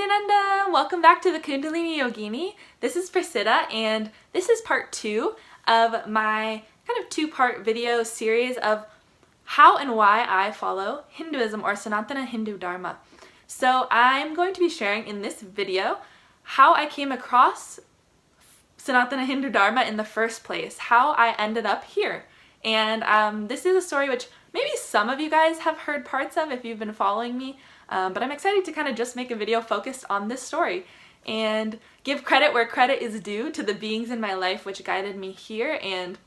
Nithyananda! Welcome back to the Kundalini Yogini. This is Priscilla, and this is part 2 of my kind of two-part video series of how and why I follow Hinduism or Sanatana Hindu Dharma. So I'm going to be sharing in this video how I came across Sanatana Hindu Dharma in the first place, how I ended up here. And this is a story which maybe some of you guys have heard parts of if you've been following me, but I'm excited to kind of just make a video focused on this story and give credit where credit is due to the beings in my life which guided me here and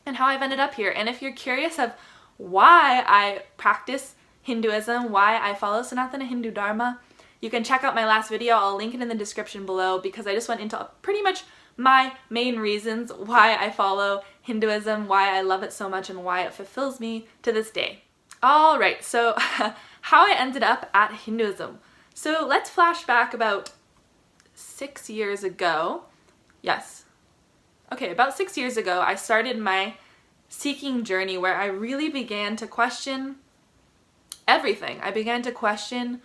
how I've ended up here. And if you're curious of why I practice Hinduism, why I follow Sanatana Hindu Dharma, you can check out my last video. I'll link it in the description below because I just went into pretty much my main reasons why I follow Hinduism, why I love it so much, and why it fulfills me to this day. Alright, so how I ended up at Hinduism. So let's flash back about 6 years ago. Yes. Okay, about 6 years ago, I started my seeking journey where I really began to question everything. I began to question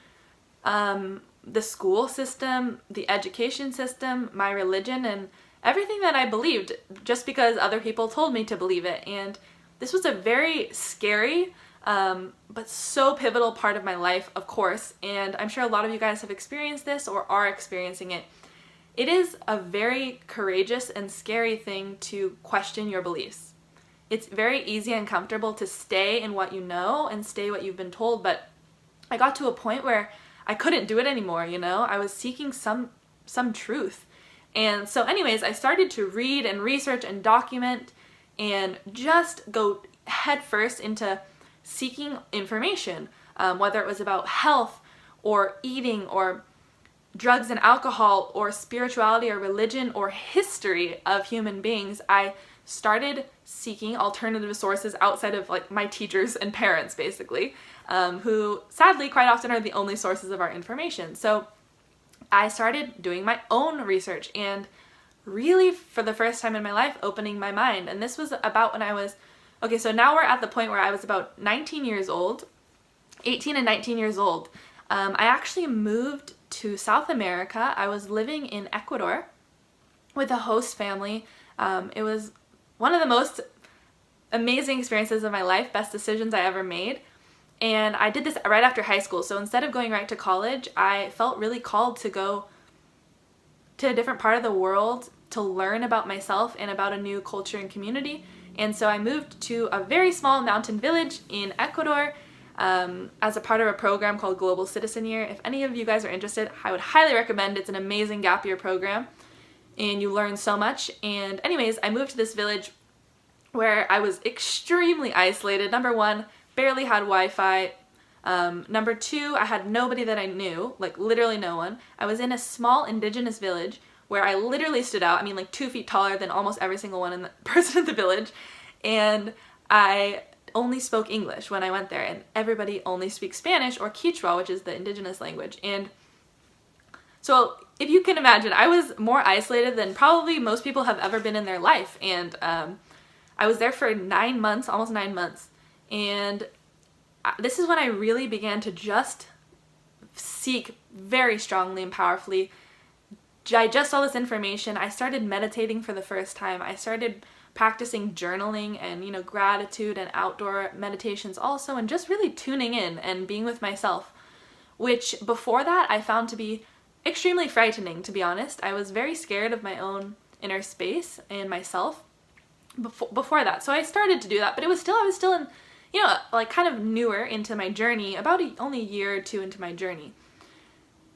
the school system, the education system, my religion, and everything that I believed just because other people told me to believe it. And this was a very scary but so pivotal part of my life, of course, and I'm sure a lot of you guys have experienced this or are experiencing it. It is a very courageous and scary thing to question your beliefs. It's very easy and comfortable to stay in what you know and stay what you've been told, but I got to a point where I couldn't do it anymore, you know? I was seeking some truth. And so anyways, I started to read and research and document and just go headfirst into seeking information, whether it was about health or eating or drugs and alcohol or spirituality or religion or history of human beings. I started seeking alternative sources outside of like my teachers and parents, basically, who sadly quite often are the only sources of our information. So I started doing my own research and really for the first time in my life opening my mind. And this was about when I was, okay, so now we're at the point where I was about 19 years old, 18 and 19 years old. I actually moved to South America. I was living in Ecuador with a host family. It was one of the most amazing experiences of my life, best decisions I ever made. And I did this right after high school. So instead of going right to college, I felt really called to go to a different part of the world to learn about myself and about a new culture and community. And so I moved to a very small mountain village in Ecuador as a part of a program called Global Citizen Year. If any of you guys are interested, I would highly recommend. It's an amazing gap year program and you learn so much. And anyways, I moved to this village where I was extremely isolated. Number one, barely had Wi-Fi. Number two, I had nobody that I knew, like literally no one. I was in a small indigenous village where I literally stood out, I mean like 2 feet taller than almost every single person in the village, and I only spoke English when I went there, and everybody only speaks Spanish or Quechua, which is the indigenous language. And so if you can imagine, I was more isolated than probably most people have ever been in their life, and I was there for 9 months, almost 9 months, and this is when I really began to just seek very strongly and powerfully, digest all this information. I started meditating for the first time. I started practicing journaling and, you know, gratitude and outdoor meditations also, and just really tuning in and being with myself, which before that I found to be extremely frightening, to be honest. I was very scared of my own inner space and myself before that. So I started to do that, but I was still in, you know, like kind of newer into my journey, about only a year or two into my journey.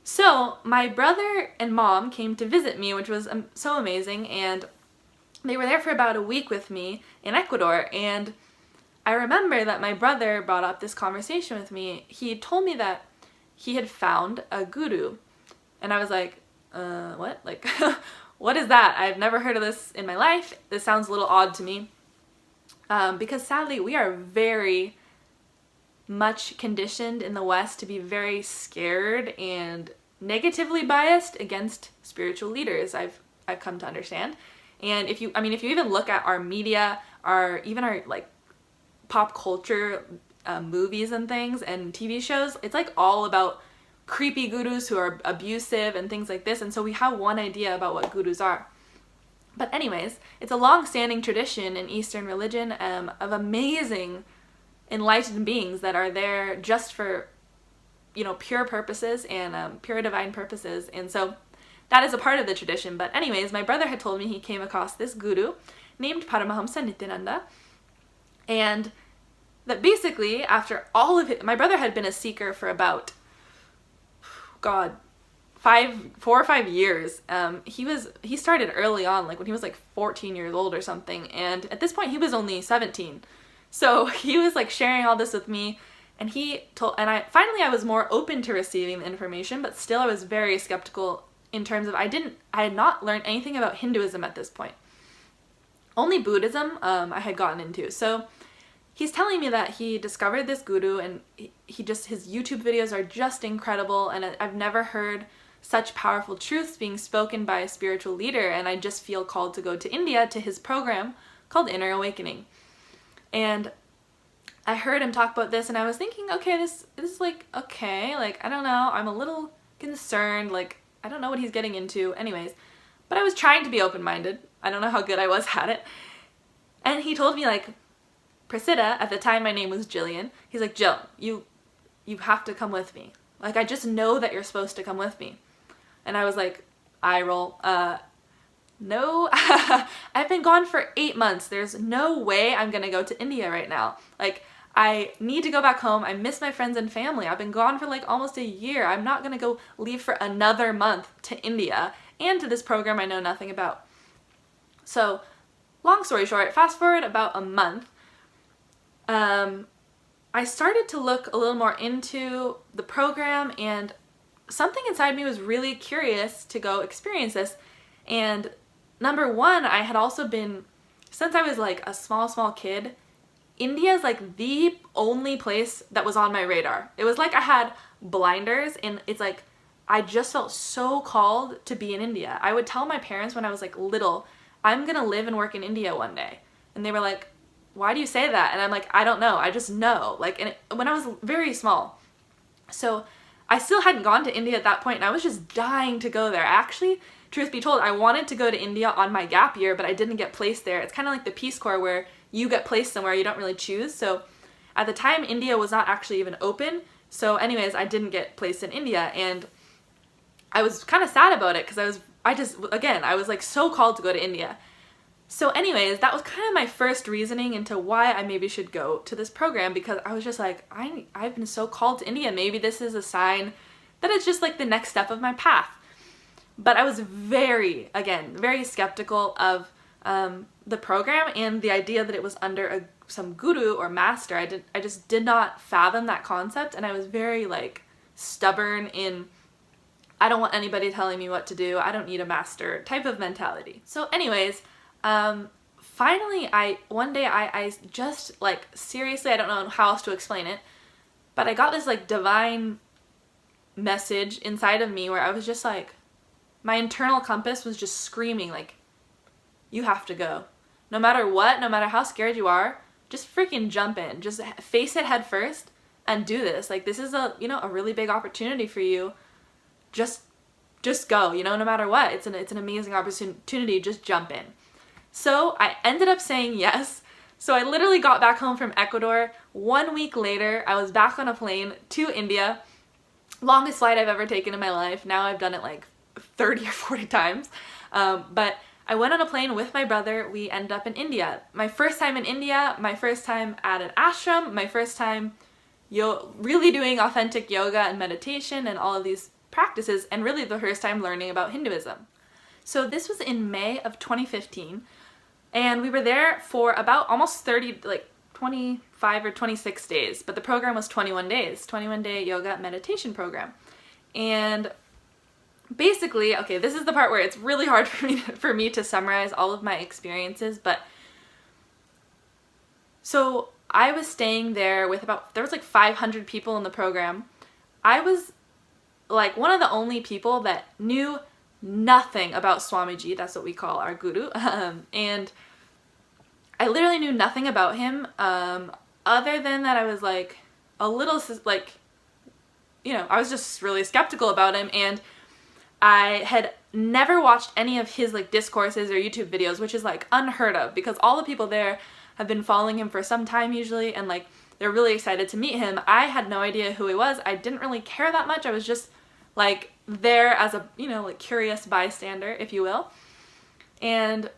So my brother and mom came to visit me, which was so amazing, and they were there for about a week with me in Ecuador. And I remember that my brother brought up this conversation with me. He told me that he had found a guru, and I was like, what? Like, what is that? I've never heard of this in my life. This sounds a little odd to me, because sadly we are very much conditioned in the West to be very scared and negatively biased against spiritual leaders, I've come to understand. And if you even look at our media, even our like pop culture movies and things and TV shows, it's like all about creepy gurus who are abusive and things like this, and so we have one idea about what gurus are. But anyways, it's a long-standing tradition in Eastern religion of amazing enlightened beings that are there just for, you know, pure purposes and pure divine purposes, and so that is a part of the tradition. But anyways, my brother had told me he came across this guru named Paramahamsa Nithyananda, and that basically after all of it, my brother had been a seeker for about, God, 4 or 5 years. He started early on, like when he was like 14 years old or something, and at this point he was only 17. So he was like sharing all this with me, and I was more open to receiving the information, but still I was very skeptical in terms of I had not learned anything about Hinduism at this point. Only Buddhism I had gotten into. So he's telling me that he discovered this guru, and his YouTube videos are just incredible, and I've never heard such powerful truths being spoken by a spiritual leader, and I just feel called to go to India to his program called Inner Awakening. And I heard him talk about this, and I was thinking, okay, this is like, okay, like, I don't know, I'm a little concerned, like, I don't know what he's getting into, anyways. But I was trying to be open-minded. I don't know how good I was at it. And he told me, like, Priscilla, at the time my name was Jillian, he's like, Jill, you have to come with me. Like, I just know that you're supposed to come with me. And I was like, eye roll, no, I've been gone for 8 months. There's no way I'm gonna go to India right now. Like, I need to go back home. I miss my friends and family. I've been gone for like almost a year. I'm not gonna go leave for another month to India and to this program I know nothing about. So, long story short, fast forward about a month, I started to look a little more into the program, and something inside me was really curious to go experience this. And number one, I had also been, since I was like a small kid, India is like the only place that was on my radar. It was like I had blinders, and it's like I just felt so called to be in India. I would tell my parents when I was like little, I'm gonna live and work in India one day. And they were like, why do you say that? And I'm like, I don't know, I just know. Like, when I was very small. So I still hadn't gone to India at that point, and I was just dying to go there. Actually, truth be told, I wanted to go to India on my gap year, but I didn't get placed there. It's kind of like the Peace Corps where you get placed somewhere you don't really choose. So at the time, India was not actually even open. So anyways, I didn't get placed in India, and I was kind of sad about it because I was like so called to go to India. So anyways, that was kind of my first reasoning into why I maybe should go to this program, because I was just like, I've been so called to India. Maybe this is a sign that it's just like the next step of my path. But I was very skeptical of the program and the idea that it was under some guru or master. I just did not fathom that concept, and I was very like stubborn in, I don't want anybody telling me what to do, I don't need a master type of mentality. So anyways, finally one day I just like, seriously, I don't know how else to explain it, but I got this like divine message inside of me where I was just like, my internal compass was just screaming like, you have to go. No matter what, no matter how scared you are, just freaking jump in. Just face it head first and do this. Like, this is a really big opportunity for you. Just go, no matter what. It's an amazing opportunity. Just jump in. So I ended up saying yes. So I literally got back home from Ecuador. 1 week later, I was back on a plane to India. Longest flight I've ever taken in my life. Now I've done it like 30 or 40 times. But I went on a plane with my brother. We ended up in India. My first time in India, my first time at an ashram, my first time really doing authentic yoga and meditation and all of these practices, and really the first time learning about Hinduism. So this was in May of 2015, and we were there for about almost 25 or 26 days, but the program was 21 days, 21-day yoga meditation program. And basically, okay, this is the part where it's really hard for me to summarize all of my experiences, but so I was staying there with there was like 500 people in the program. I was like one of the only people that knew nothing about Swamiji, that's what we call our guru, and I literally knew nothing about him, other than that I was like a little like I was just really skeptical about him, and I had never watched any of his like discourses or YouTube videos, which is like unheard of because all the people there have been following him for some time usually, and like they're really excited to meet him. I had no idea who he was. I didn't really care that much. I was just like there as a, like curious bystander, if you will. And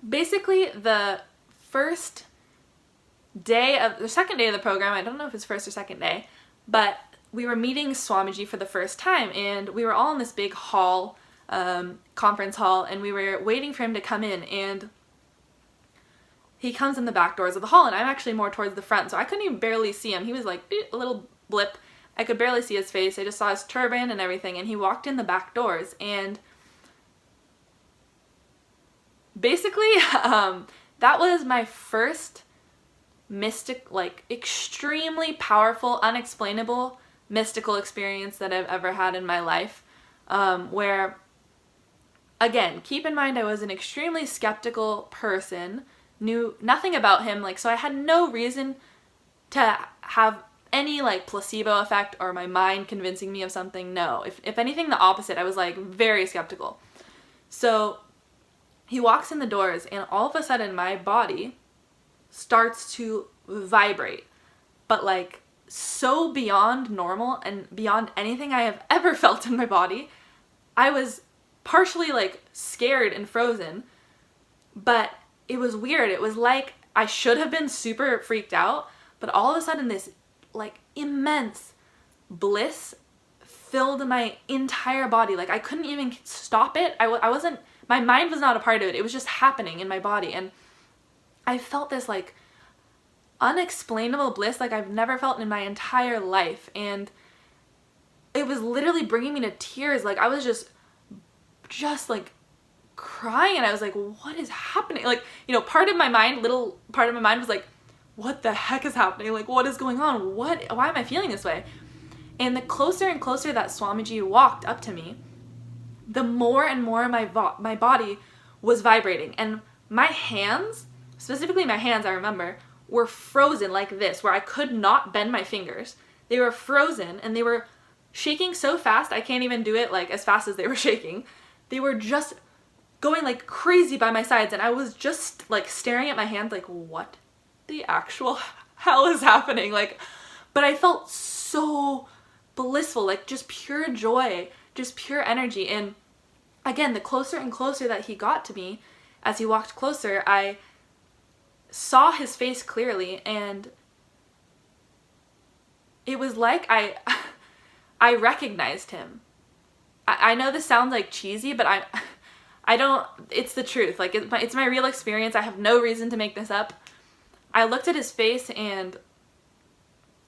basically the second day of the program, I don't know if it's first or second day, but we were meeting Swamiji for the first time, and we were all in this big hall, conference hall, and we were waiting for him to come in, and he comes in the back doors of the hall, and I'm actually more towards the front, so I couldn't even barely see him. He was like a little blip. I could barely see his face. I just saw his turban and everything, and he walked in the back doors, and basically that was my first mystic, like extremely powerful, unexplainable mystical experience that I've ever had in my life, where, again, keep in mind I was an extremely skeptical person, knew nothing about him, like, so I had no reason to have any like placebo effect or my mind convincing me of something. No, if anything, the opposite. I was like very skeptical. So he walks in the doors, and all of a sudden my body starts to vibrate, but like so beyond normal and beyond anything I have ever felt in my body. I was partially like scared and frozen, but it was weird. It was like I should have been super freaked out, but all of a sudden this like immense bliss filled my entire body. Like I couldn't even stop it. I wasn't, my mind was not a part of it. It was just happening in my body, and I felt this like unexplainable bliss like I've never felt in my entire life, and it was literally bringing me to tears. Like I was just like crying, and I was like, what is happening? Like, little part of my mind was like, what the heck is happening? Like, what is going on? Why am I feeling this way? And the closer and closer that Swamiji walked up to me, the more and more my body was vibrating, and my hands, specifically my hands, I remember, were frozen like this, where I could not bend my fingers. They were frozen, and they were shaking so fast, I can't even do it like as fast as they were shaking. They were just going like crazy by my sides, and I was just like staring at my hands like, what the actual hell is happening? Like, but I felt so blissful, like just pure joy, just pure energy. And again, the closer and closer that he got to me, as he walked closer, I saw his face clearly, and it was like I recognized him. I know this sounds like cheesy, but I don't, it's the truth. Like it's my real experience. I have no reason to make this up. I looked at his face, and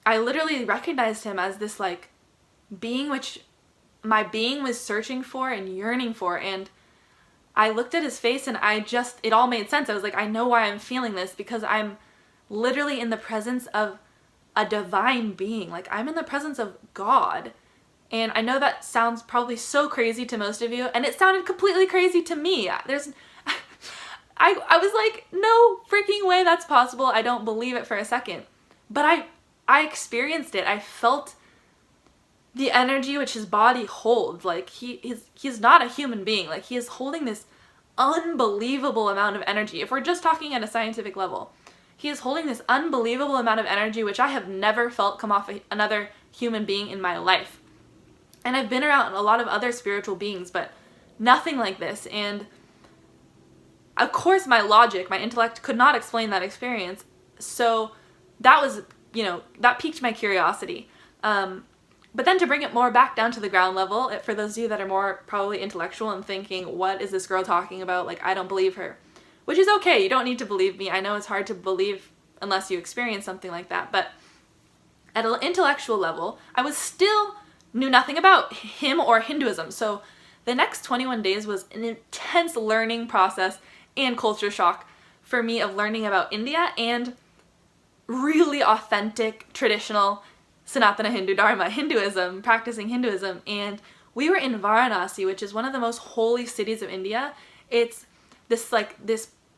I literally recognized him as this like being which my being was searching for and yearning for. And I looked at his face, and it all made sense. I was like, I know why I'm feeling this, because I'm literally in the presence of a divine being. Like I'm in the presence of God. And I know that sounds probably so crazy to most of you, and it sounded completely crazy to me. I was like, no freaking way that's possible. I don't believe it for a second. But I experienced it. I felt the energy which his body holds. Like he's not a human being. Like he is holding this unbelievable amount of energy. If we're just talking at a scientific level, he is holding this unbelievable amount of energy which I have never felt come off another human being in my life. And I've been around a lot of other spiritual beings, but nothing like this. And of course my logic, my intellect could not explain that experience. So that was, that piqued my curiosity. But then to bring it more back down to the ground level, for those of you that are more probably intellectual and thinking, what is this girl talking about? Like, I don't believe her. Which is okay. You don't need to believe me. I know it's hard to believe unless you experience something like that. But at an intellectual level, I knew nothing about him or Hinduism. So the next 21 days was an intense learning process and culture shock for me of learning about India and really authentic, traditional Sanatana Hindu Dharma, Hinduism, practicing Hinduism. And we were in Varanasi, which is one of the most holy cities of India. It's this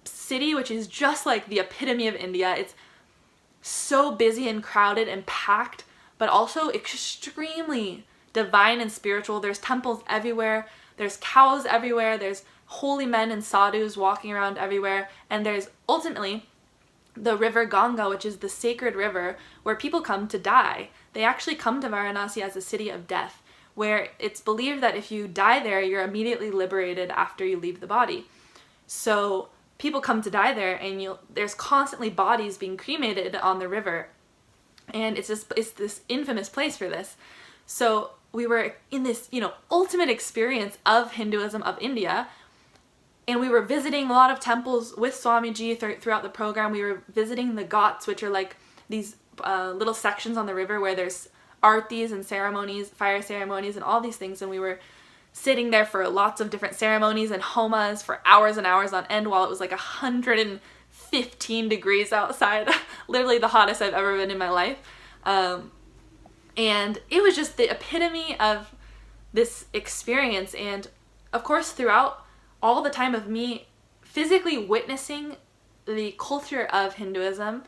city which is just like the epitome of India. It's so busy and crowded and packed, but also extremely divine and spiritual. There's temples everywhere, there's cows everywhere, there's holy men and sadhus walking around everywhere, and there's ultimately the river Ganga, which is the sacred river where people come to die. They actually come to Varanasi as a city of death, where it's believed that if you die there, you're immediately liberated after you leave the body. So people come to die there, and there's constantly bodies being cremated on the river, and it's this infamous place for this. So we were in this, ultimate experience of Hinduism of India, and we were visiting a lot of temples with Swamiji throughout the program. We were visiting the ghats, which are like these little sections on the river where there's artis and ceremonies, fire ceremonies, and all these things. And we were sitting there for lots of different ceremonies and homas for hours and hours on end while it was like 115 degrees outside. Literally the hottest I've ever been in my life. And it was just the epitome of this experience. And of course, throughout all the time of me physically witnessing the culture of Hinduism,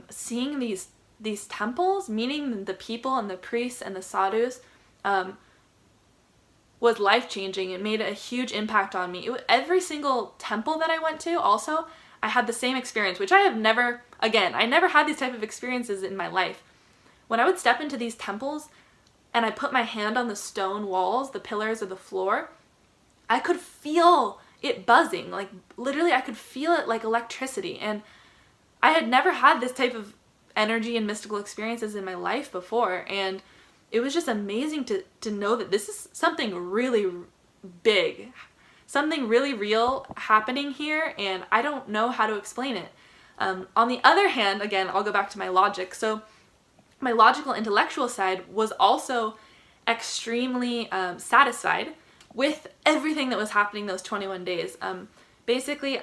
seeing these temples, meeting the people and the priests and the sadhus, was life-changing. It made a huge impact on me. Every single temple that I went to also, I had the same experience, which I never had these type of experiences in my life. When I would step into these temples and I put my hand on the stone walls, the pillars or the floor, I could feel it buzzing. Like literally I could feel it like electricity. And I had never had this type of energy and mystical experiences in my life before. And it was just amazing to know that this is something really big, something really real happening here, and I don't know how to explain it. On the other hand, again, I'll go back to my logic. So my logical intellectual side was also extremely satisfied with everything that was happening those 21 days. Basically,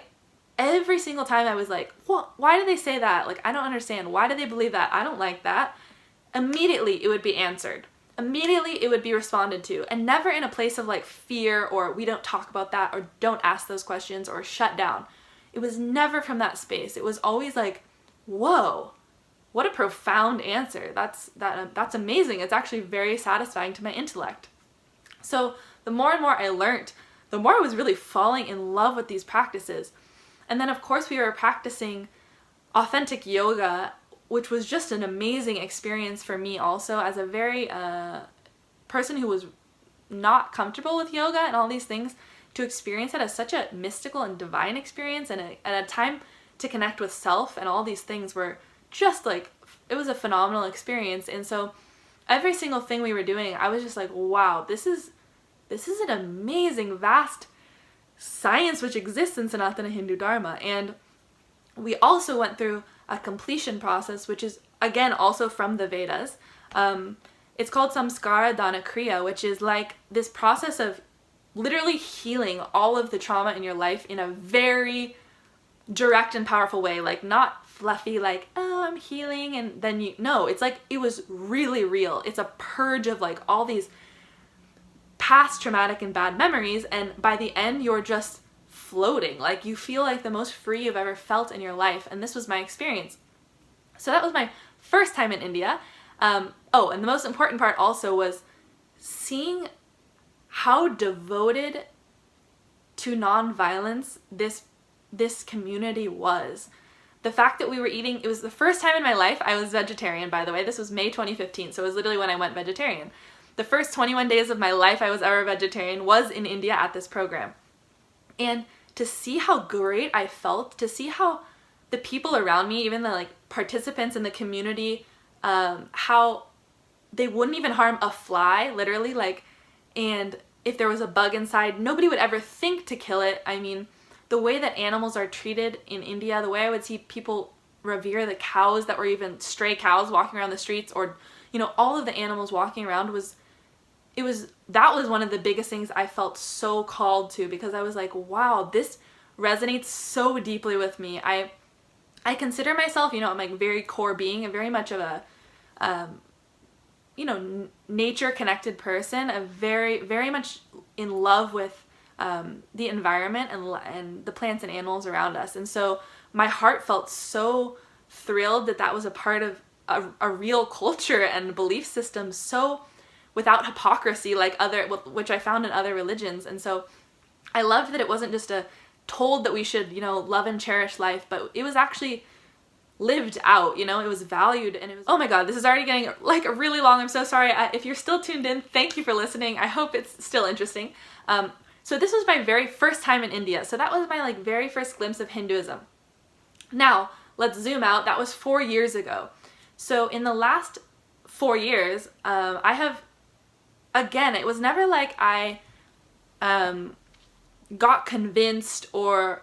every single time I was like, well, why do they say that? Like, I don't understand. Why do they believe that? I don't like that. Immediately it would be answered. Immediately it would be responded to, and never in a place of like fear or we don't talk about that or don't ask those questions or shut down. It was never from that space. It was always like, whoa, what a profound answer. That's amazing. It's actually very satisfying to my intellect. So the more and more I learned, the more I was really falling in love with these practices. And then of course we were practicing authentic yoga, which was just an amazing experience for me also as a very person who was not comfortable with yoga and all these things, to experience it as such a mystical and divine experience and a time to connect with self, and all these things were just like, it was a phenomenal experience. And so every single thing we were doing, I was just like, wow, this is an amazing, vast science which exists in Sanatana Hindu Dharma. And we also went through a completion process, which is again also from the Vedas. It's called Samskara Dana Kriya, which is like this process of literally healing all of the trauma in your life in a very direct and powerful way. Like not fluffy, like, oh, I'm healing, and then no, it's like, it was really real. It's a purge of like all these past traumatic and bad memories, and by the end you're just floating. Like you feel like the most free you've ever felt in your life, and this was my experience. So that was my first time in India. And the most important part also was seeing how devoted to nonviolence this community was. The fact that we were eating, it was the first time in my life I was vegetarian, by the way. This was May 2015, so it was literally when I went vegetarian. The first 21 days of my life I was ever vegetarian was in India at this program. And to see how great I felt, to see how the people around me, even the like participants in the community, how they wouldn't even harm a fly, literally, like, and if there was a bug inside, nobody would ever think to kill it. I mean, the way that animals are treated in India, the way I would see people revere the cows that were even stray cows walking around the streets, or, all of the animals walking around that was one of the biggest things I felt so called to, because I was like, wow, this resonates so deeply with me. I consider myself, I'm like very core being, and very much of a, nature connected person, a very, very much in love with the environment and the plants and animals around us. And so my heart felt so thrilled that was a part a real culture and belief system so without hypocrisy like which I found in other religions. And so I loved that it wasn't just told that we should, you know, love and cherish life, but it was actually lived out, you know, it was valued. And it was, oh my god, this is already getting like really long. I'm so sorry. If you're still tuned in, thank you for listening. I hope it's still interesting. So this was my very first time in India. So that was my like very first glimpse of Hinduism. Now, let's zoom out. That was 4 years ago. So in the last 4 years, I have, again, it was never like I got convinced or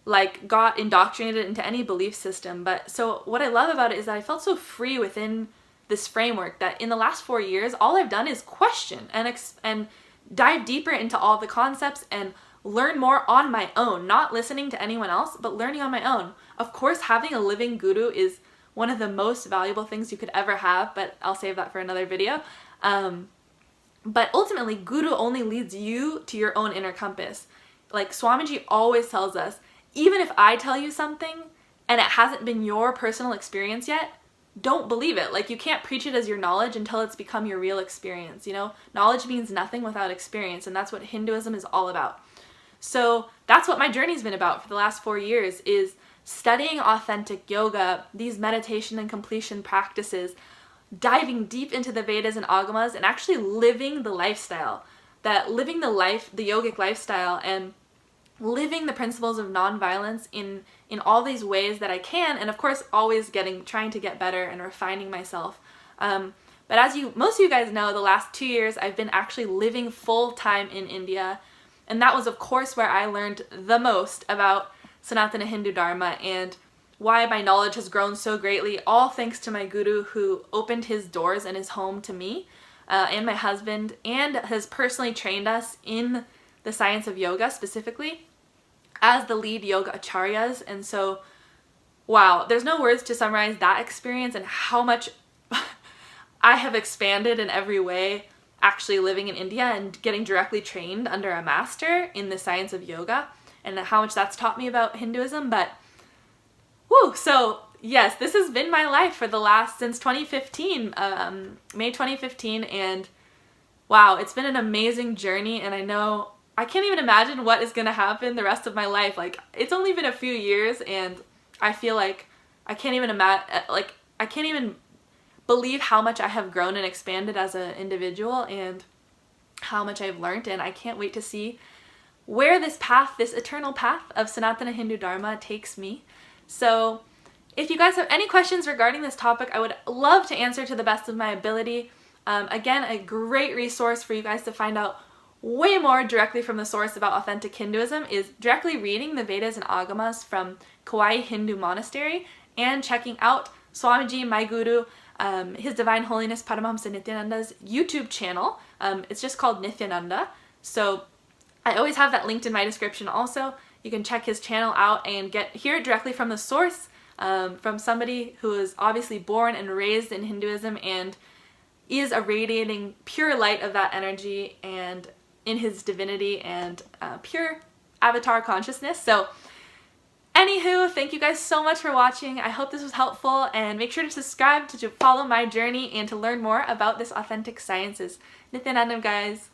like got indoctrinated into any belief system. But so what I love about it is that I felt so free within this framework that in the last 4 years, all I've done is question and dive deeper into all the concepts and learn more on my own, not listening to anyone else, but learning on my own. Of course, having a living guru is one of the most valuable things you could ever have, but I'll save that for another video. But ultimately, guru only leads you to your own inner compass. Like Swamiji always tells us, even if I tell you something and it hasn't been your personal experience yet, don't believe it. Like you can't preach it as your knowledge until it's become your real experience, you know? Knowledge means nothing without experience, and that's what Hinduism is all about. So that's what my journey's been about for the last 4 years, is studying authentic yoga, these meditation and completion practices, diving deep into the Vedas and Agamas, and actually living the lifestyle. Living the yogic lifestyle, and living the principles of nonviolence in all these ways that I can, and of course always trying to get better and refining myself. But as most of you guys know, the last 2 years I've been actually living full-time in India, and that was of course where I learned the most about Sanatana Hindu Dharma and why my knowledge has grown so greatly, all thanks to my guru who opened his doors and his home to me and my husband, and has personally trained us in the science of yoga specifically as the lead yoga acharyas. And so, wow, there's no words to summarize that experience and how much I have expanded in every way actually living in India and getting directly trained under a master in the science of yoga, and how much that's taught me about Hinduism. But whoo, so yes, this has been my life for since 2015, May 2015, and wow, it's been an amazing journey, and I can't even imagine what is going to happen the rest of my life. Like, it's only been a few years, and I feel like I can't even believe how much I have grown and expanded as an individual and how much I've learned, and I can't wait to see where this eternal path of Sanatana Hindu Dharma takes me. So if you guys have any questions regarding this topic, I would love to answer to the best of my ability. Again, a great resource for you guys to find out way more directly from the source about authentic Hinduism is directly reading the Vedas and Agamas from Kauai Hindu Monastery and checking out Swamiji, my guru, His Divine Holiness Paramahamsa Nithyananda's YouTube channel. It's just called Nithyananda. So I always have that linked in my description also. You can check his channel out and hear it directly from the source, from somebody who is obviously born and raised in Hinduism and is a radiating pure light of that energy and in his divinity and pure avatar consciousness. So anywho, thank you guys so much for watching. I hope this was helpful, and make sure to subscribe to follow my journey and to learn more about this authentic sciences. Nithyanandam, guys.